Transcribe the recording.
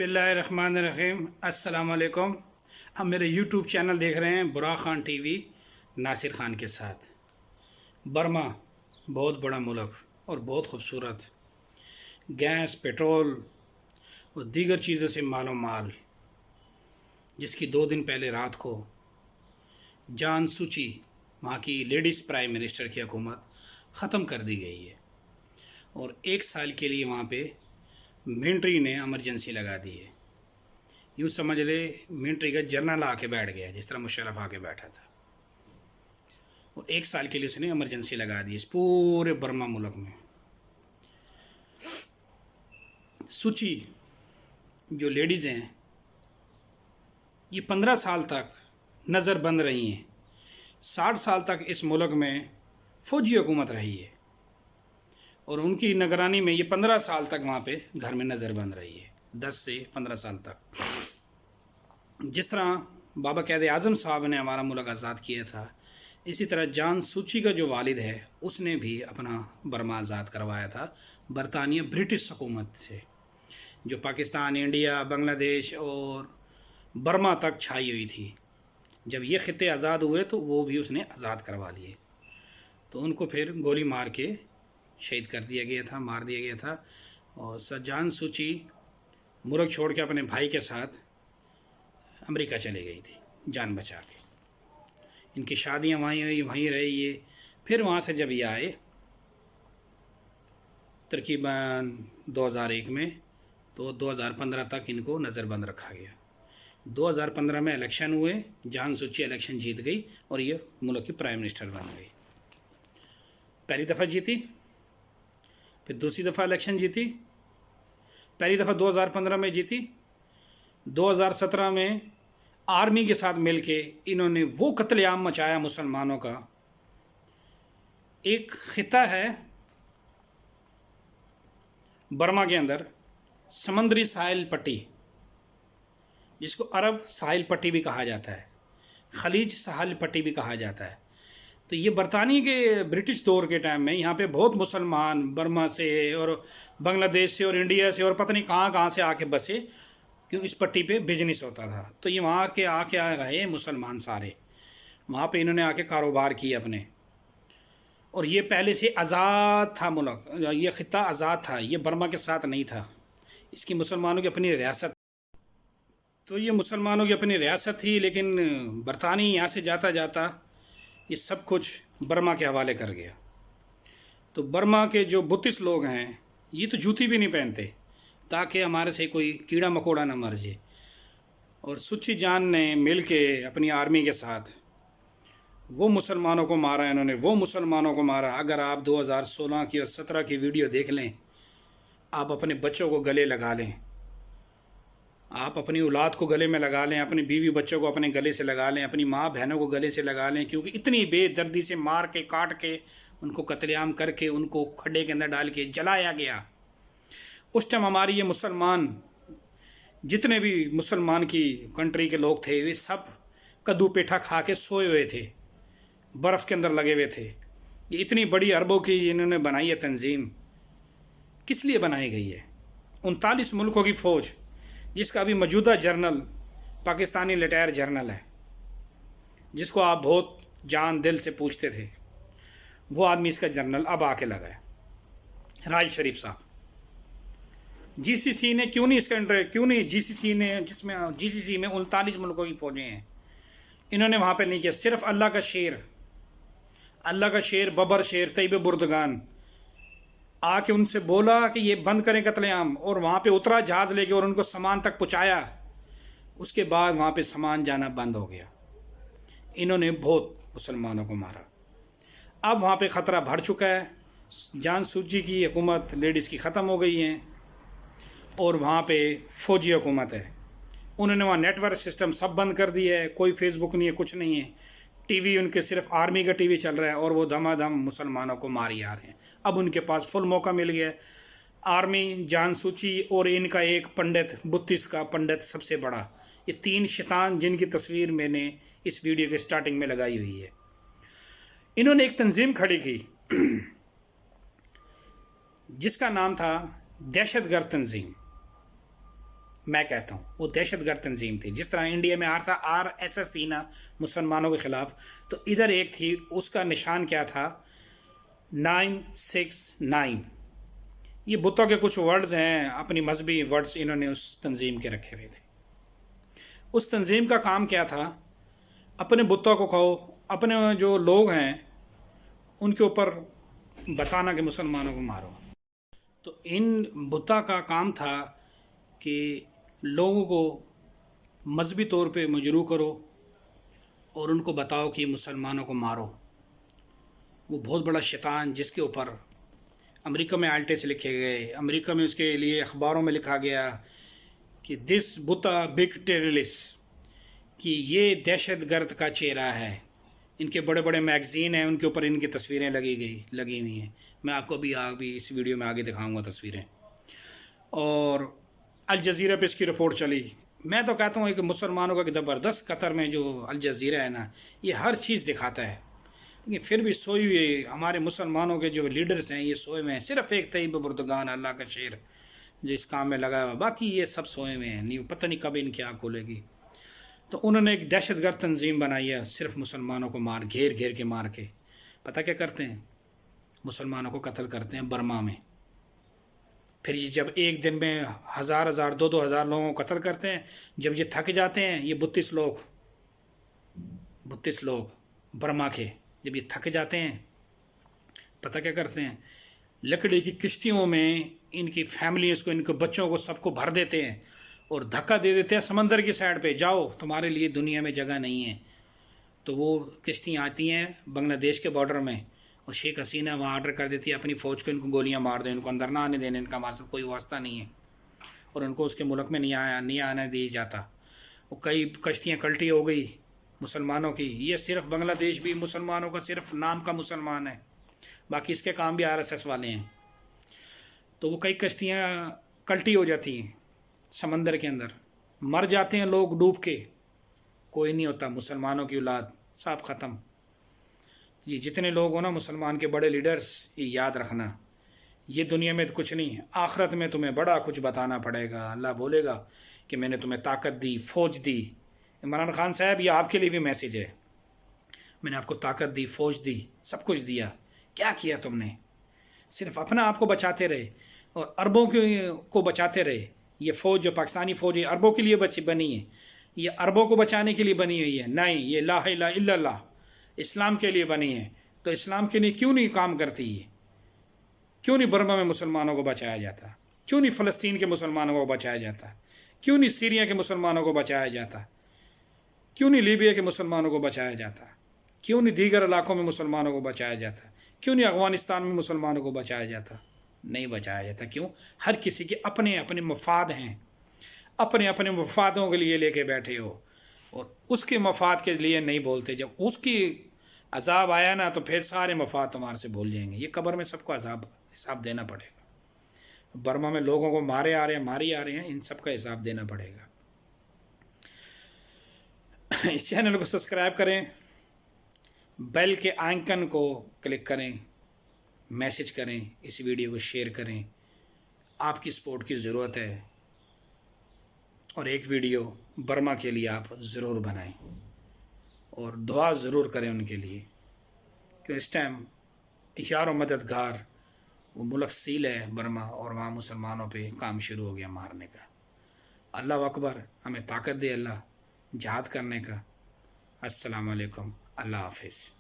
बिस्मिल्लाहिर्रहमानिर्रहीम। अस्सलाम वालेकुम। हम मेरे यूट्यूब चैनल देख रहे हैं बुराक खान टीवी नासिर खान के साथ। बर्मा बहुत बड़ा मुल्क और बहुत ख़ूबसूरत, गैस, पेट्रोल और दीगर चीज़ों से मालो माल, जिसकी 2 दिन पहले रात को जान सूची, वहाँ की लेडीज़ प्राइम मिनिस्टर की हुकूमत ख़त्म कर दी गई है और 1 साल के लिए वहाँ पे मिलिट्री ने एमरजेंसी लगा दी है। यूँ समझ ले मिलिट्री का जनरल आके बैठ गया जिस तरह मुशर्रफ आके बैठा था, और 1 साल के लिए उसने एमरजेंसी लगा दी इस पूरे बर्मा मुल्क में। सूची जो लेडीज़ हैं ये 15 साल तक नज़र बंद रही हैं। 60 साल तक इस मुल्क में फ़ौजी हुकूमत रही है और उनकी निगरानी में ये 15 साल तक वहाँ पे घर में नज़र बंद रही है, 10 से 15 साल तक। जिस तरह बाबा क़ायद आज़म साहब ने हमारा मुल्क आज़ाद किया था, इसी तरह जान सूची का जो वालिद है उसने भी अपना बर्मा आज़ाद करवाया था बरतानिया ब्रिटिश हुकूमत से, जो पाकिस्तान, इंडिया, बांग्लादेश और बर्मा तक छाई हुई थी। जब ये ख़ित्ते आज़ाद हुए तो वो भी उसने आज़ाद करवा लिए, तो उनको फिर गोली मार के शहीद कर दिया गया था, मार दिया गया था। और जान सूची मुल्क छोड़ के अपने भाई के साथ अमेरिका चली गई थी जान बचा के। इनकी शादियां वहीं हुई, वहीं रही ये। फिर वहाँ से जब ये आए तकरीबन 2001 में, तो 2015 तक इनको नज़रबंद रखा गया। 2015 में इलेक्शन हुए, जान सूची इलेक्शन जीत गई और ये मुल्क की प्राइम मिनिस्टर बन गई। पहली दफ़ा जीती, फिर दूसरी दफ़ा इलेक्शन जीती। पहली दफ़ा 2015 में जीती, 2017 में आर्मी के साथ मिलके इन्होंने वो कत्लेआम मचाया मुसलमानों का। एक ख़िता है बर्मा के अंदर, समंदरी साहिल पट्टी, जिसको अरब साहिल पट्टी भी कहा जाता है, खलीज साहिल पट्टी भी कहा जाता है। तो ये बरतानिया के ब्रिटिश दौर के टाइम में यहाँ पे बहुत मुसलमान बर्मा से और बांग्लादेश से और इंडिया से और पता नहीं कहाँ से आके बसे, क्यों इस पट्टी पे बिजनेस होता था। तो ये वहाँ के आके आ रहे मुसलमान सारे, वहाँ पे इन्होंने आके कारोबार किए अपने। और ये पहले से आज़ाद था मुल्क, ये ख़ित्ता आज़ाद था, ये बर्मा के साथ नहीं था। इसकी मुसलमानों की अपनी रियासत, तो ये मुसलमानों की अपनी रियासत थी, लेकिन बरतानिया यहाँ से जाता जाता ये सब कुछ बर्मा के हवाले कर गया। तो बर्मा के जो बुद्धिस्ट लोग हैं ये तो जूती भी नहीं पहनते ताकि हमारे से कोई कीड़ा मकोड़ा ना मर जाए। और सूची जान ने मिल के अपनी आर्मी के साथ वो मुसलमानों को मारा, इन्होंने वो मुसलमानों को मारा। अगर आप 2016 की और 17 की वीडियो देख लें, आप अपने बच्चों को गले लगा लें, आप अपनी औलाद को गले में लगा लें, अपनी बीवी बच्चों को अपने गले से लगा लें, अपनी माँ बहनों को गले से लगा लें, क्योंकि इतनी बेदर्दी से मार के काट के उनको कत्लेआम करके उनको खड्डे के अंदर डाल के जलाया गया। उस टाइम हमारी ये मुसलमान, जितने भी मुसलमान की कंट्री के लोग थे, वे सब कद्दू पेठा खा के सोए हुए थे, बर्फ़ के अंदर लगे हुए थे। ये इतनी बड़ी अरबों की इन्होंने बनाई है तंजीम, किस लिए बनाई गई है? 39 मुल्कों की फ़ौज, जिसका अभी मौजूदा जर्नल पाकिस्तानी रिटायर जर्नल है, जिसको आप बहुत जान दिल से पूछते थे, वो आदमी इसका जर्नल अब आके लगा है, राज शरीफ साहब। जीसीसी ने क्यों नहीं जीसीसी ने, जिसमें जीसीसी में 39 मुल्कों की फ़ौजें हैं, इन्होंने वहाँ पे नहीं किया। सिर्फ अल्लाह का शेर बबर शेर तैयब बुर्दगान आके उनसे बोला कि ये बंद करें कत्लेआम, और वहाँ पे उतरा जहाज़ लेके और उनको सामान तक पहुँचाया। उसके बाद वहाँ पे सामान जाना बंद हो गया। इन्होंने बहुत मुसलमानों को मारा। अब वहाँ पे ख़तरा बढ़ चुका है। जान सूची की हुकूमत लेडीज़ की ख़त्म हो गई हैं और वहाँ पे फ़ौजी हुकूमत है। उन्होंने वहाँ नेटवर्क सिस्टम सब बंद कर दिया है, कोई फेसबुक नहीं है, कुछ नहीं है। टीवी उनके सिर्फ आर्मी का टीवी चल रहा है और वो धमाधम मुसलमानों को मार ही आ रहे हैं। अब उनके पास फुल मौका मिल गया है। आर्मी, जान सूची और इनका एक पंडित, बुद्धिस्ट का पंडित सबसे बड़ा, ये 3 शैतान जिनकी तस्वीर मैंने इस वीडियो के स्टार्टिंग में लगाई हुई है। इन्होंने एक तंजीम खड़ी की जिसका नाम था दहशतगर्द तंजीम। میں کہتا ہوں وہ دہشت گرد تنظیم تھی. جس طرح انڈیا میں RSS تھی نا مسلمانوں کے خلاف، تو ادھر ایک تھی، اس کا نشان کیا تھا؟ 969. یہ بتوں کے کچھ ورڈز ہیں، اپنی مذہبی ورڈز انہوں نے اس تنظیم کے رکھے ہوئے تھے. اس تنظیم کا کام کیا تھا؟ اپنے بتوں کو کہو، اپنے جو لوگ ہیں ان کے اوپر بتانا کہ مسلمانوں کو مارو. تو ان بتوں کا کام تھا کہ لوگوں کو مذہبی طور پہ مجروح کرو اور ان کو بتاؤ کہ مسلمانوں کو مارو. وہ بہت بڑا شیطان جس کے اوپر امریکہ میں آلٹے لکھے گئے، امریکہ میں اس کے لیے اخباروں میں لکھا گیا کہ دس بتا بگ ٹیررسٹ، کہ یہ دہشت گرد کا چہرہ ہے. ان کے بڑے بڑے میگزین ہیں، ان کے اوپر ان کی تصویریں لگی ہوئی ہیں. میں آپ کو بھی اس ویڈیو میں آگے دکھاؤں گا تصویریں. اور الجزیرہ پہ اس کی رپورٹ چلی. میں تو کہتا ہوں کہ مسلمانوں کا زبردست قطر میں جو الجزیرہ ہے نا، یہ ہر چیز دکھاتا ہے. لیکن پھر بھی سوئی ہوئے ہمارے مسلمانوں کے جو لیڈرز ہیں یہ سوئے ہوئے ہیں. صرف ایک طیب بردگان اللہ کا شیر جو اس کام میں لگا ہوا، باقی یہ سب سوئے ہوئے ہیں. نہیں پتہ نہیں کب ان کی آنکھ کھولے گی. تو انہوں نے ایک دہشت گرد تنظیم بنائی ہے، صرف مسلمانوں کو گھیر کے مار کے. پتہ کیا کرتے ہیں؟ مسلمانوں کو قتل کرتے ہیں برما میں. پھر یہ جب ایک دن میں 1000 2,000 لوگوں کو قتل کرتے ہیں، جب یہ تھک جاتے ہیں، یہ 32 لوگ برما کے جب یہ تھک جاتے ہیں، پتہ کیا کرتے ہیں؟ لکڑی کی کشتیوں میں ان کی فیملیز کو، ان کے بچوں کو، سب کو بھر دیتے ہیں اور دھکا دے دیتے ہیں سمندر کی سائڈ پہ، جاؤ تمہارے لیے دنیا میں جگہ نہیں ہے. تو وہ کشتیاں آتی ہیں بنگلہ دیش کے بارڈر میں، اور شیخ حسینہ وہاں آرڈر کر دیتی ہے اپنی فوج کو ان کو گولیاں مار دیں، ان کو اندر نہ آنے دینے، ان کا ہمارے ساتھ کوئی واسطہ نہیں ہے، اور ان کو اس کے ملک میں نہیں آنے دی جاتا. وہ کئی کشتیاں کلٹی ہو گئی مسلمانوں کی. یہ صرف بنگلہ دیش بھی مسلمانوں کا صرف نام کا مسلمان ہے، باقی اس کے کام بھی RSS والے ہیں. تو وہ کئی کشتیاں کلٹی ہو جاتی ہیں سمندر کے اندر، مر جاتے ہیں لوگ ڈوب کے، کوئی نہیں ہوتا. مسلمانوں کی اولاد سب ختم. یہ جتنے لوگ ہو نا مسلمان کے بڑے لیڈرز، یہ یاد رکھنا، یہ دنیا میں تو کچھ نہیں، آخرت میں تمہیں بڑا کچھ بتانا پڑے گا. اللہ بولے گا کہ میں نے تمہیں طاقت دی، فوج دی. عمران خان صاحب یہ آپ کے لیے بھی میسیج ہے. میں نے آپ کو طاقت دی، فوج دی، سب کچھ دیا. کیا کیا تم نے؟ صرف اپنا آپ کو بچاتے رہے اور عربوں کو بچاتے رہے. یہ فوج جو پاکستانی فوج ہے عربوں کے لیے بنی ہے، یہ عربوں کو بچانے کے لیے بنی ہوئی ہے؟ نہیں، یہ لا الہ الا اللہ اسلام کے لیے بنی ہے. تو اسلام کے لیے کیوں نہیں کام کرتی ہے؟ کیوں نہیں برما میں مسلمانوں کو بچایا جاتا؟ کیوں نہیں فلسطین کے مسلمانوں کو بچایا جاتا؟ کیوں نہیں سیریا کے مسلمانوں کو بچایا جاتا؟ کیوں نہیں لیبیا کے مسلمانوں کو بچایا جاتا؟ کیوں نہیں دیگر علاقوں میں مسلمانوں کو بچایا جاتا؟ کیوں نہیں افغانستان میں مسلمانوں کو بچایا جاتا؟ نہیں بچایا جاتا. کیوں؟ ہر کسی کے اپنے اپنے مفاد ہیں، اپنے اپنے مفادوں کے لیے لے کے بیٹھے ہو، اور اس کے مفاد کے لیے نہیں بولتے. جب اس کی عذاب آیا نا تو پھر سارے مفاد تمہارے سے بھول جائیں گے. یہ قبر میں سب کو حساب دینا پڑے گا. برما میں لوگوں کو ماری آ رہے ہیں، ان سب کا حساب دینا پڑے گا. اس چینل کو سبسکرائب کریں، بیل کے آئیکن کو کلک کریں، میسج کریں، اس ویڈیو کو شیئر کریں. آپ کی سپورٹ کی ضرورت ہے، اور ایک ویڈیو برما کے لیے آپ ضرور بنائیں اور دعا ضرور کریں ان کے لیے، کہ اس ٹائم یار و مددگار وہ ملک سیل ہے برما، اور وہاں مسلمانوں پہ کام شروع ہو گیا مارنے کا. اللہ اکبر، ہمیں طاقت دے اللہ جہاد کرنے کا. السلام علیکم، اللہ حافظ.